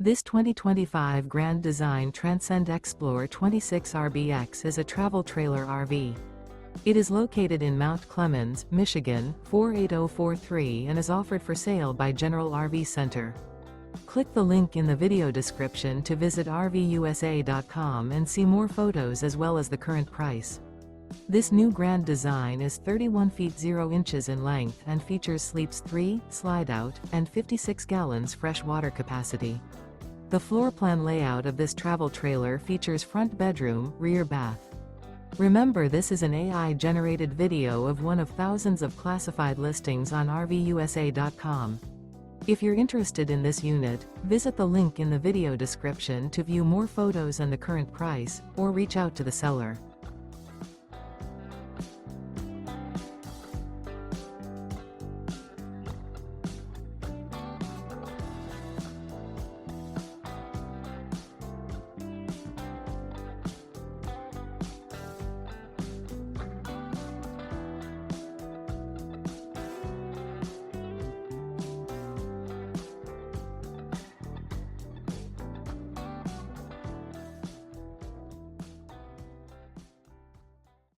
This 2025 Grand Design Transcend Xplor 26RBX is a travel trailer RV. It is located in Mount Clemens, Michigan, 48043 and is offered for sale by General RV Center. Click the link in the video description to visit RVUSA.com and see more photos as well as the current price. This new Grand Design is 31 feet 0 inches in length and features sleeps 3, Slideout, and 56 gallons fresh water capacity. The floor plan layout of this travel trailer features front bedroom, rear bath. Remember, this is an AI-generated video of one of thousands of classified listings on RVUSA.com. If you're interested in this unit, visit the link in the video description to view more photos and the current price, or reach out to the seller.